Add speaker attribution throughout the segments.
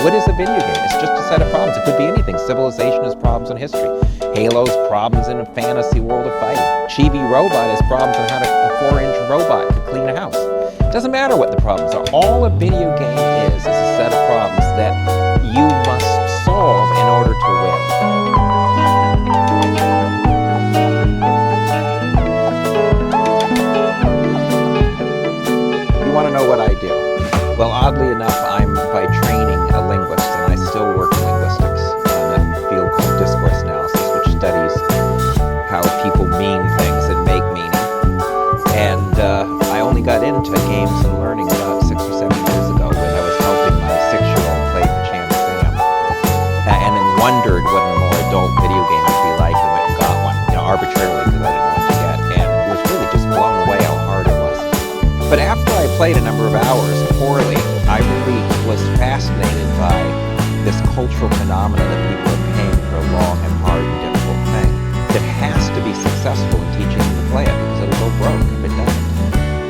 Speaker 1: What is a video game? It's just a set of problems. It could be anything. Civilization is problems in history. Halo's problems in a fantasy world of fighting. Chibi Robot is problems on how a 4-inch robot could clean a house. It doesn't matter what the problems are. All a video game is a set of problems that you must solve in order to win. You want to know what I do? Well, oddly enough, I'm by training a linguist, and I still work in linguistics in a field called discourse analysis, which studies how people mean things and make meaning. And I only got into games and learning about 6 or 7 years ago when I was helping my 6-year-old play the Cham Sam, and then wondered what a more adult video game would be like, and went and got one, arbitrarily because I didn't know what to get, and was really just blown away how hard it was. But after I played a number of hours poorly, I really was fascinated by this cultural phenomenon that people are paying for a long and hard and difficult thing that has to be successful in teaching them to play it, because it'll go broke if it doesn't.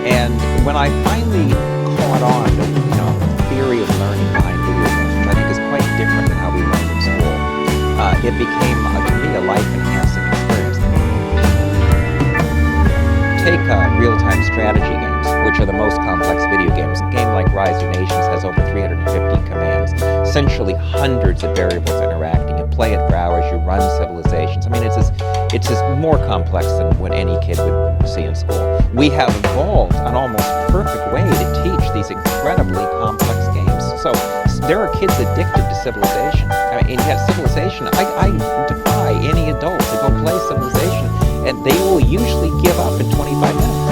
Speaker 1: And when I finally caught on to the theory of learning behind video games, which I think is quite different than how we learned in school, it became, to me, a life-enhancing experience. Take real-time strategy games, which are the most complex video games. A game like Rise of Nations has over 350 commands, essentially hundreds of variables interacting. You play it for hours, you run civilizations. I mean, it's just more complex than what any kid would see in school. We have evolved an almost perfect way to teach these incredibly complex games. So there are kids addicted to Civilization. I mean, yet Civilization, I defy any adult to go play Civilization, and they will usually give up in 25 minutes.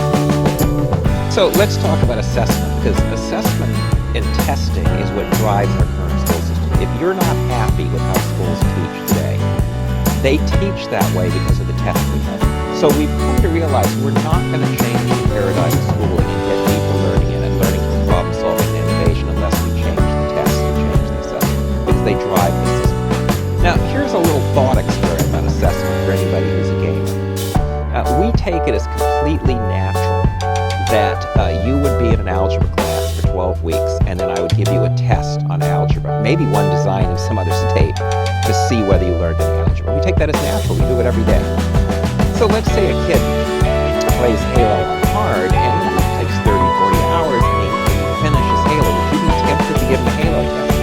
Speaker 1: So let's talk about assessment, because assessment and testing is what drives our current school system. If you're not happy with how schools teach today, they teach that way because of the test method. So we've come to realize we're not going to change the paradigm of schooling and get people learning in and learning from problem solving and innovation unless we change the tests and change the assessment, because they drive the system. Now, here's a little thought experiment about assessment for anybody who's a gamer. We take it as completely natural that you would be in an algebra class for 12 weeks, and then I would give you a test on algebra, maybe one designed in some other state, to see whether you learned any algebra. We take that as natural. We do it every day. So let's say a kid plays Halo on hard, and it takes 30, 40 hours, and he finishes Halo. Would you be tempted to give him a Halo test?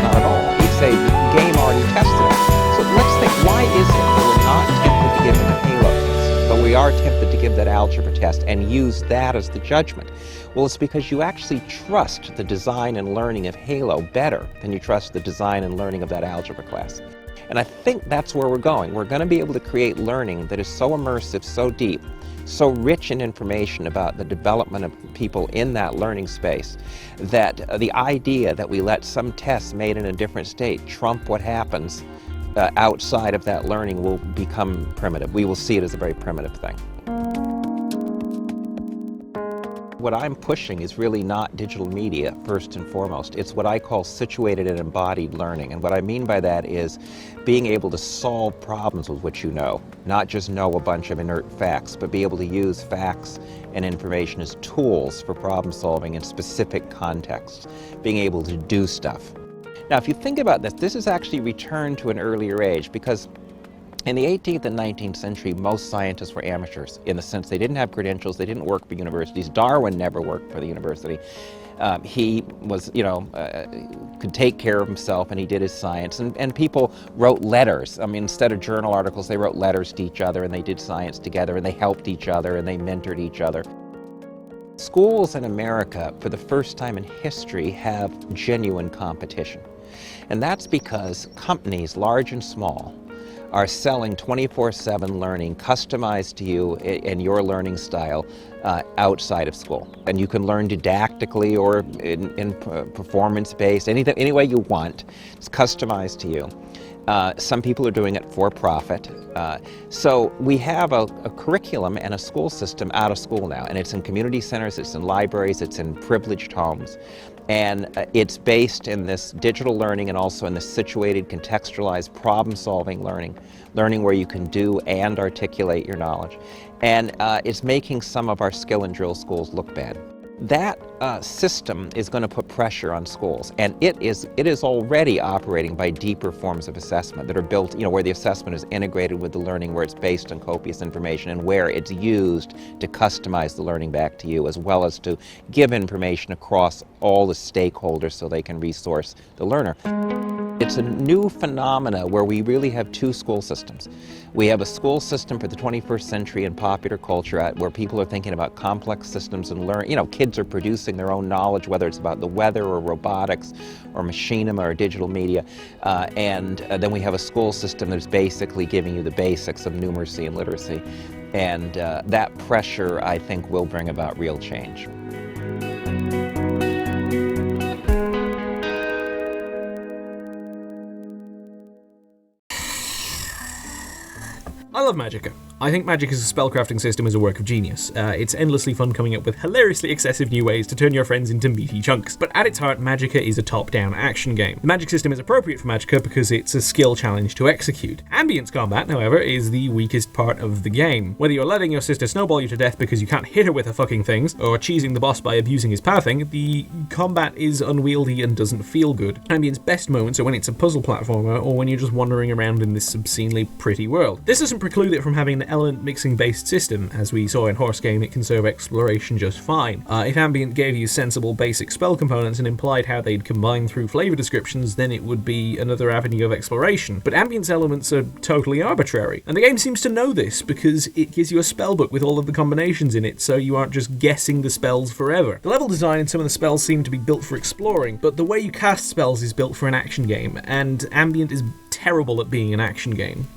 Speaker 1: Not at all. You'd say, game already tested it. So let's think, why is it that we're not tempted to give him a Halo test, but we are tempted to give that algebra test and use that as the judgment? Well, it's because you actually trust the design and learning of Halo better than you trust the design and learning of that algebra class. And I think that's where we're going. We're going to be able to create learning that is so immersive, so deep, so rich in information about the development of people in that learning space, that the idea that we let some tests made in a different state trump what happens outside of that learning will become primitive. We will see it as a very primitive thing. What I'm pushing is really not digital media, first and foremost. It's what I call situated and embodied learning. And what I mean by that is being able to solve problems with what you know, not just know a bunch of inert facts, but be able to use facts and information as tools for problem solving in specific contexts, being able to do stuff. Now, if you think about this, this is actually returned to an earlier age, because in the 18th and 19th century, most scientists were amateurs, in the sense they didn't have credentials, they didn't work for universities. Darwin never worked for the university. He was, could take care of himself, and he did his science. And people wrote letters. I mean, instead of journal articles, they wrote letters to each other, and they did science together, and they helped each other, and they mentored each other. Schools in America, for the first time in history, have genuine competition. And that's because companies, large and small, are selling 24/7 learning customized to you and your learning style outside of school. And you can learn didactically or in performance-based, any way you want. It's customized to you. Some people are doing it for profit. So we have a curriculum and a school system out of school now, and it's in community centers, it's in libraries, it's in privileged homes. And it's based in this digital learning and also in this situated, contextualized, problem-solving learning where you can do and articulate your knowledge. And it's making some of our skill and drill schools look bad. that system is going to put pressure on schools, and it is already operating by deeper forms of assessment that are built, where the assessment is integrated with the learning, where it's based on copious information, and where it's used to customize the learning back to you, as well as to give information across all the stakeholders so they can resource the learner. It's a new phenomena where we really have two school systems. We have a school system for the 21st century in popular culture where people are thinking about complex systems and kids are producing their own knowledge, whether it's about the weather or robotics or machinima or digital media. And then we have a school system that's basically giving you the basics of numeracy and literacy. And that pressure, I think, will bring about real change.
Speaker 2: I love Magicka. I think Magic as a spellcrafting system is a work of genius. It's endlessly fun coming up with hilariously excessive new ways to turn your friends into meaty chunks. But at its heart, Magicka is a top-down action game. The magic system is appropriate for Magicka because it's a skill challenge to execute. Ambience combat, however, is the weakest part of the game. Whether you're letting your sister snowball you to death because you can't hit her with her fucking things, or cheesing the boss by abusing his pathing, the combat is unwieldy and doesn't feel good. Ambience's best moments are when it's a puzzle platformer or when you're just wandering around in this obscenely pretty world. This doesn't preclude it from having an element mixing based system. As we saw in Horse Game, it can serve exploration just fine. If Ambient gave you sensible basic spell components and implied how they'd combine through flavor descriptions, then it would be another avenue of exploration. But Ambient's elements are totally arbitrary, and the game seems to know this because it gives you a spell book with all of the combinations in it, so you aren't just guessing the spells forever. The level design and some of the spells seem to be built for exploring, but the way you cast spells is built for an action game, and Ambient is terrible at being an action game.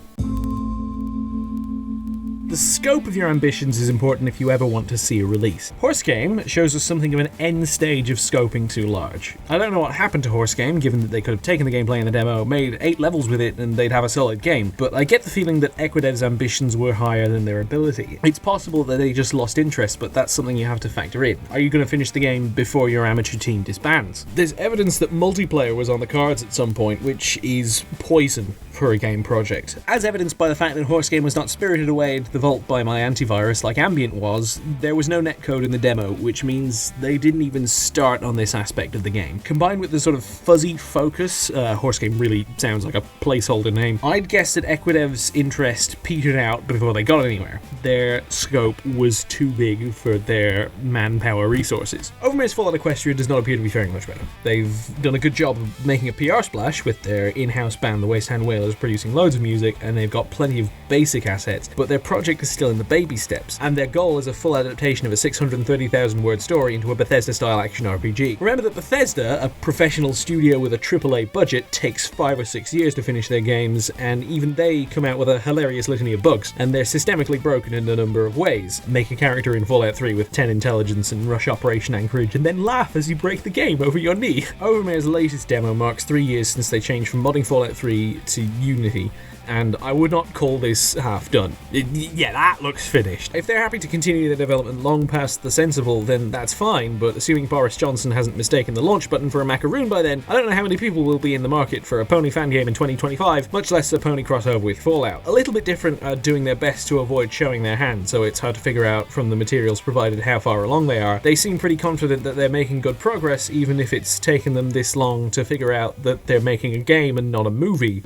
Speaker 2: The scope of your ambitions is important if you ever want to see a release. Horse Game shows us something of an end stage of scoping too large. I don't know what happened to Horse Game, given that they could have taken the gameplay in the demo, made 8 levels with it, and they'd have a solid game, but I get the feeling that Equidev's ambitions were higher than their ability. It's possible that they just lost interest, but that's something you have to factor in. Are you going to finish the game before your amateur team disbands? There's evidence that multiplayer was on the cards at some point, which is poison for a game project. As evidenced by the fact that Horse Game was not spirited away into the vault by my antivirus like Ambient was, there was no netcode in the demo, which means they didn't even start on this aspect of the game. Combined with the sort of fuzzy focus, Horse Game really sounds like a placeholder name, I'd guess that Equidev's interest petered out before they got anywhere. Their scope was too big for their manpower resources. Overmare's Fallout Equestria does not appear to be faring much better. They've done a good job of making a PR splash with their in-house band, the Waste Hand Whalers, producing loads of music, and they've got plenty of basic assets, but their project is still in the baby steps, and their goal is a full adaptation of a 630,000 word story into a Bethesda-style action RPG. Remember that Bethesda, a professional studio with a AAA budget, takes 5 or 6 years to finish their games, and even they come out with a hilarious litany of bugs, and they're systemically broken in a number of ways. Make a character in Fallout 3 with 10 intelligence and rush Operation Anchorage, and then laugh as you break the game over your knee. Overmare's latest demo marks 3 years since they changed from modding Fallout 3 to Unity, and I would not call this half done. Yeah, that looks finished. If they're happy to continue their development long past the sensible, then that's fine, but assuming Boris Johnson hasn't mistaken the launch button for a macaroon by then, I don't know how many people will be in the market for a pony fan game in 2025, much less a pony crossover with Fallout. A little bit different are doing their best to avoid showing their hand, so it's hard to figure out from the materials provided how far along they are. They seem pretty confident that they're making good progress, even if it's taken them this long to figure out that they're making a game and not a movie.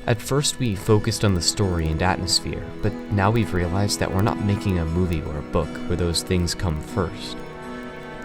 Speaker 3: At first we focused on the story and atmosphere, but now we've realized that we're not making a movie or a book where those things come first.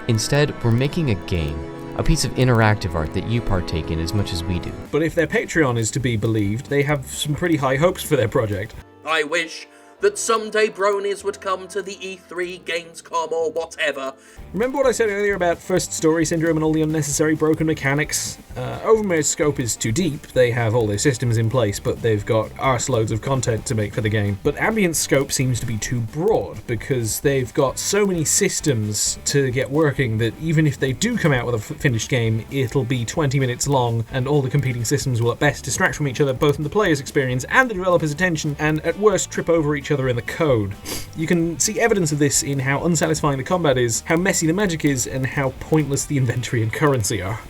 Speaker 3: Instead, we're making a game, a piece of interactive art that you partake in as much as we do.
Speaker 2: But if their Patreon is to be believed, they have some pretty high hopes for their project.
Speaker 4: I wish that someday bronies would come to the E3, Gamescom, or whatever.
Speaker 2: Remember what I said earlier about first story syndrome and all the unnecessary broken mechanics? Overmare's scope is too deep. They have all their systems in place, but they've got arseloads of content to make for the game. But Ambient's scope seems to be too broad, because they've got so many systems to get working that even if they do come out with a finished game, it'll be 20 minutes long, and all the competing systems will at best distract from each other, both in the player's experience and the developer's attention, and at worst trip over each other in the code. You can see evidence of this in how unsatisfying the combat is, how messy the magic is, and how pointless the inventory and currency are.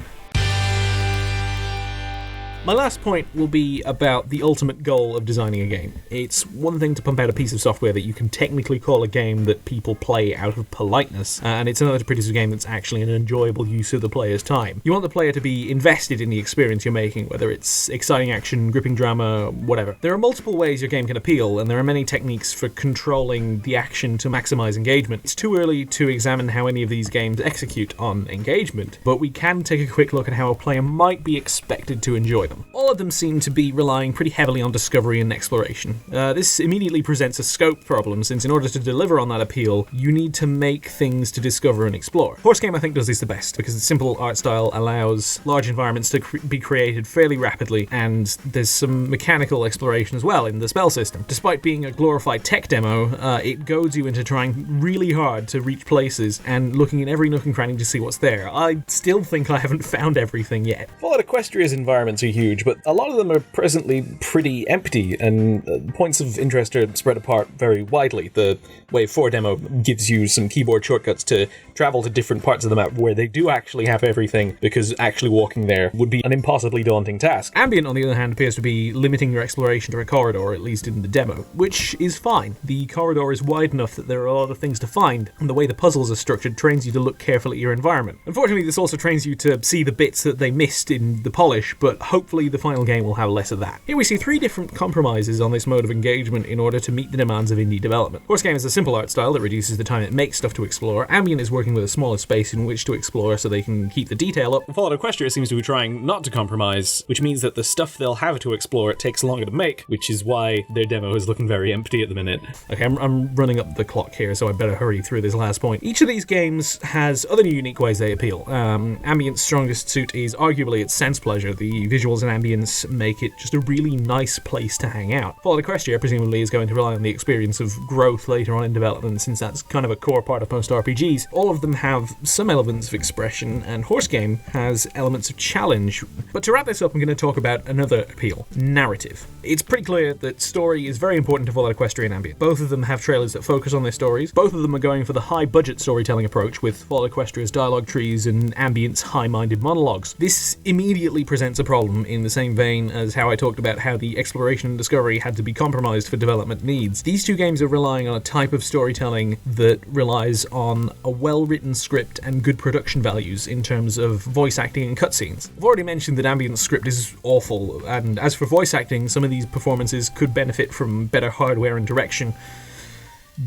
Speaker 2: My last point will be about the ultimate goal of designing a game. It's one thing to pump out a piece of software that you can technically call a game that people play out of politeness, and it's another to produce a game that's actually an enjoyable use of the player's time. You want the player to be invested in the experience you're making, whether it's exciting action, gripping drama, whatever. There are multiple ways your game can appeal, and there are many techniques for controlling the action to maximize engagement. It's too early to examine how any of these games execute on engagement, but we can take a quick look at how a player might be expected to enjoy them. All of them seem to be relying pretty heavily on discovery and exploration. This immediately presents a scope problem, since in order to deliver on that appeal, you need to make things to discover and explore. Horse Game, I think, does this the best, because the simple art style allows large environments to be created fairly rapidly, and there's some mechanical exploration as well in the spell system. Despite being a glorified tech demo, it goads you into trying really hard to reach places and looking in every nook and cranny to see what's there. I still think I haven't found everything yet.
Speaker 5: Fallout Equestria's environments are huge, but a lot of them are presently pretty empty, and points of interest are spread apart very widely. The Wave 4 demo gives you some keyboard shortcuts to travel to different parts of the map where they do actually have everything, because actually walking there would be an impossibly daunting task.
Speaker 2: Ambient, on the other hand, appears to be limiting your exploration to a corridor, at least in the demo, which is fine. The corridor is wide enough that there are a lot of things to find, and the way the puzzles are structured trains you to look carefully at your environment. Unfortunately, this also trains you to see the bits that they missed in the polish, but hopefully the final game will have less of that. Here we see 3 different compromises on this mode of engagement in order to meet the demands of indie development. Horse Game is a simple art style that reduces the time it makes stuff to explore. Ambient is working with a smaller space in which to explore so they can keep the detail up.
Speaker 5: Fallout Equestria seems to be trying not to compromise, which means that the stuff they'll have to explore takes longer to make, which is why their demo is looking very empty at the minute.
Speaker 2: Okay, I'm running up the clock here, so I better hurry through this last point. Each of these games has other unique ways they appeal. Ambient's strongest suit is arguably its sense pleasure. The visuals and ambience make it just a really nice place to hang out. Fallout Equestria presumably is going to rely on the experience of growth later on in development, since that's kind of a core part of most RPGs. All of them have some elements of expression, and Horse Game has elements of challenge. But to wrap this up, I'm going to talk about another appeal: narrative. It's pretty clear that story is very important to Fallout Equestria and Ambient. Both of them have trailers that focus on their stories. Both of them are going for the high-budget storytelling approach, with Fallout Equestria's dialogue trees and Ambient's high-minded monologues. This immediately presents a problem in the same vein as how I talked about how the exploration and discovery had to be compromised for development needs. These two games are relying on a type of storytelling that relies on a well-written script and good production values in terms of voice acting and cutscenes. I've already mentioned that Ambient's script is awful, and as for voice acting, some of these performances could benefit from better hardware and direction.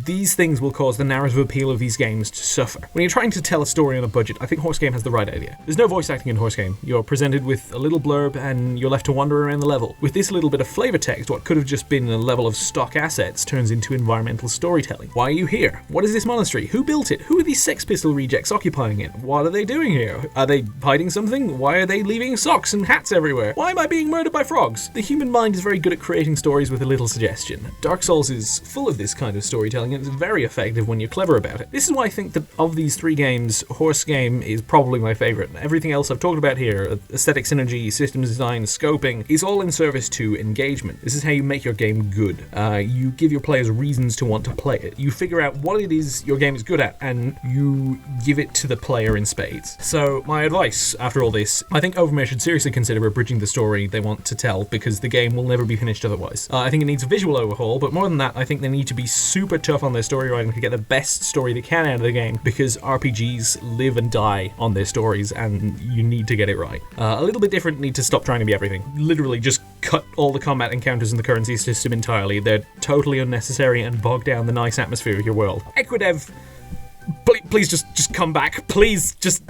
Speaker 2: These things will cause the narrative appeal of these games to suffer. When you're trying to tell a story on a budget, I think Horse Game has the right idea. There's no voice acting in Horse Game. You're presented with a little blurb and you're left to wander around the level. With this little bit of flavor text, what could have just been a level of stock assets turns into environmental storytelling. Why are you here? What is this monastery? Who built it? Who are these Sex Pistol rejects occupying it? What are they doing here? Are they hiding something? Why are they leaving socks and hats everywhere? Why am I being murdered by frogs? The human mind is very good at creating stories with a little suggestion. Dark Souls is full of this kind of storytelling, and it's very effective when you're clever about it. This is why I think that of these 3 games, Horse Game is probably my favorite. Everything else I've talked about here, aesthetic synergy, systems design, scoping, is all in service to engagement. This is how you make your game good. You give your players reasons to want to play it. You figure out what it is your game is good at, and you give it to the player in spades. So my advice after all this, I think Overmare should seriously consider abridging the story they want to tell, because the game will never be finished otherwise. I think it needs a visual overhaul, but more than that, I think they need to be super tough on their story writing to get the best story they can out of the game, because RPGs live and die on their stories, and you need to get it right. A little bit different, need to stop trying to be everything. Literally just cut all the combat encounters in the currency system entirely. They're totally unnecessary and bog down the nice atmosphere of your world. Equidev, please just come back. Please, just...